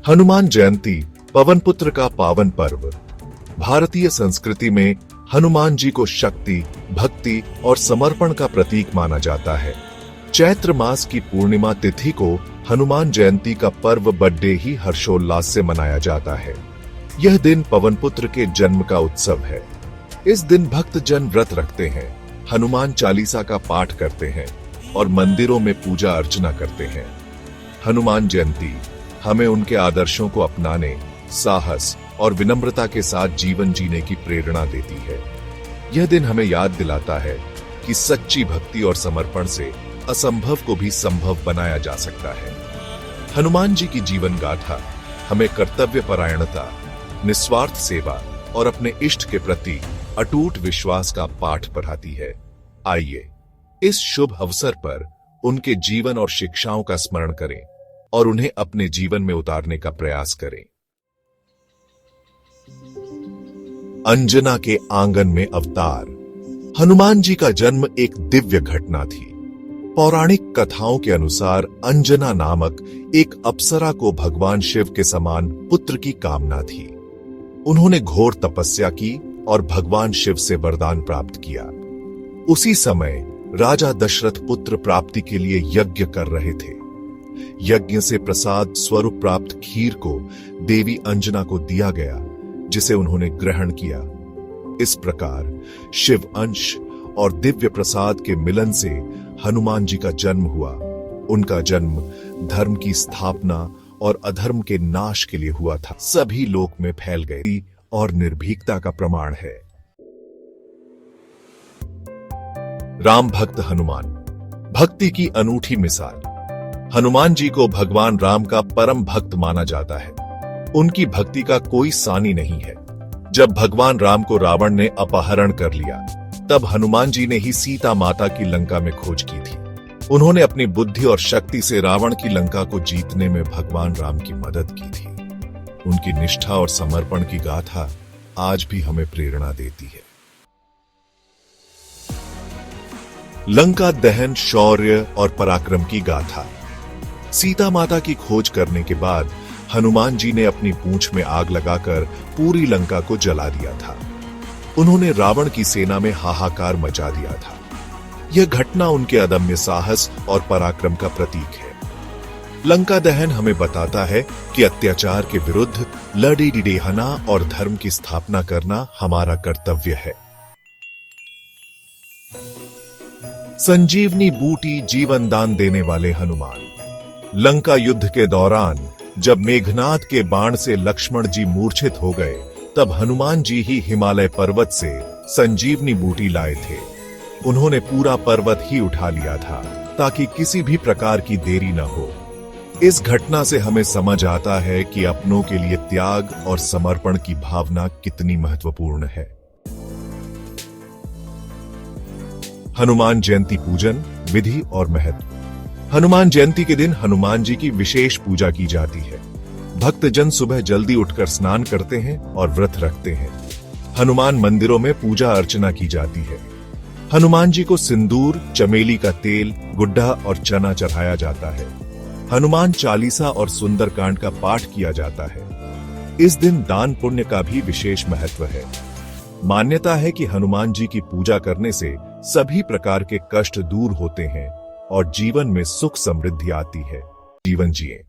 हनुमान जयंती पवन पुत्र का पावन पर्व। भारतीय संस्कृति में हनुमान जी को शक्ति, भक्ति और समर्पण का प्रतीक माना जाता है। चैत्र मास की पूर्णिमा तिथि को हनुमान जयंती का पर्व बड़े ही हर्षोल्लास से मनाया जाता है। यह दिन पवन पुत्र के जन्म का उत्सव है। इस दिन भक्त जन व्रत रखते हैं, हनुमान चालीसा का पाठ करते हैं और मंदिरों में पूजा अर्चना करते हैं। हनुमान जयंती हमें उनके आदर्शों को अपनाने, साहस और विनम्रता के साथ जीवन जीने की प्रेरणा देती है। यह दिन हमें याद दिलाता है कि सच्ची भक्ति और समर्पण से असंभव को भी संभव बनाया जा सकता है। हनुमान जी की जीवन गाथा हमें कर्तव्य परायणता, निस्वार्थ सेवा और अपने इष्ट के प्रति अटूट विश्वास का पाठ पढ़ाती है। आइए इस शुभ अवसर पर उनके जीवन और शिक्षाओं का स्मरण करें और उन्हें अपने जीवन में उतारने का प्रयास करें। अंजना के आंगन में अवतार। हनुमान जी का जन्म एक दिव्य घटना थी। पौराणिक कथाओं के अनुसार अंजना नामक एक अप्सरा को भगवान शिव के समान पुत्र की कामना थी। उन्होंने घोर तपस्या की और भगवान शिव से वरदान प्राप्त किया। उसी समय राजा दशरथ पुत्र प्राप्ति के लिए यज्ञ कर रहे थे। यज्ञ से प्रसाद स्वरूप प्राप्त खीर को देवी अंजना को दिया गया, जिसे उन्होंने ग्रहण किया। इस प्रकार शिव अंश और दिव्य प्रसाद के मिलन से हनुमान जी का जन्म हुआ। उनका जन्म धर्म की स्थापना और अधर्म के नाश के लिए हुआ था। सभी लोक में फैल गए और निर्भीकता का प्रमाण है। राम भक्त हनुमान, भक्ति की अनूठी मिसाल। हनुमान जी को भगवान राम का परम भक्त माना जाता है। उनकी भक्ति का कोई सानी नहीं है। जब भगवान राम को रावण ने अपहरण कर लिया, तब हनुमान जी ने ही सीता माता की लंका में खोज की थी। उन्होंने अपनी बुद्धि और शक्ति से रावण की लंका को जीतने में भगवान राम की मदद की थी। उनकी निष्ठा और समर्पण की गाथा आज भी हमें प्रेरणा देती है। लंका दहन, शौर्य और पराक्रम की गाथा। सीता माता की खोज करने के बाद हनुमान जी ने अपनी पूंछ में आग लगाकर पूरी लंका को जला दिया था। उन्होंने रावण की सेना में हाहाकार मचा दिया था। यह घटना उनके अदम्य साहस और पराक्रम का प्रतीक है। लंका दहन हमें बताता है कि अत्याचार के विरुद्ध लड़ी डिडेहना और धर्म की स्थापना करना हमारा कर्तव्य है। संजीवनी बूटी जीवन दान देने वाले हनुमान। लंका युद्ध के दौरान जब मेघनाद के बाण से लक्ष्मण जी मूर्छित हो गए, तब हनुमान जी ही हिमालय पर्वत से संजीवनी बूटी लाए थे। उन्होंने पूरा पर्वत ही उठा लिया था ताकि किसी भी प्रकार की देरी न हो। इस घटना से हमें समझ आता है कि अपनों के लिए त्याग और समर्पण की भावना कितनी महत्वपूर्ण है। हनुमान जयंती पूजन, विधि और महत्व। हनुमान जयंती के दिन हनुमान जी की विशेष पूजा की जाती है। भक्तजन सुबह जल्दी उठकर स्नान करते हैं और व्रत रखते हैं। हनुमान मंदिरों में पूजा अर्चना की जाती है। हनुमान जी को सिंदूर, चमेली का तेल, गुड्डा और चना चढ़ाया जाता है। हनुमान चालीसा और सुंदरकांड का पाठ किया जाता है। इस दिन दान पुण्य का भी विशेष महत्व है। मान्यता है कि हनुमान जी की पूजा करने से सभी प्रकार के कष्ट दूर होते हैं और जीवन में सुख समृद्धि आती है। जीवन जिए।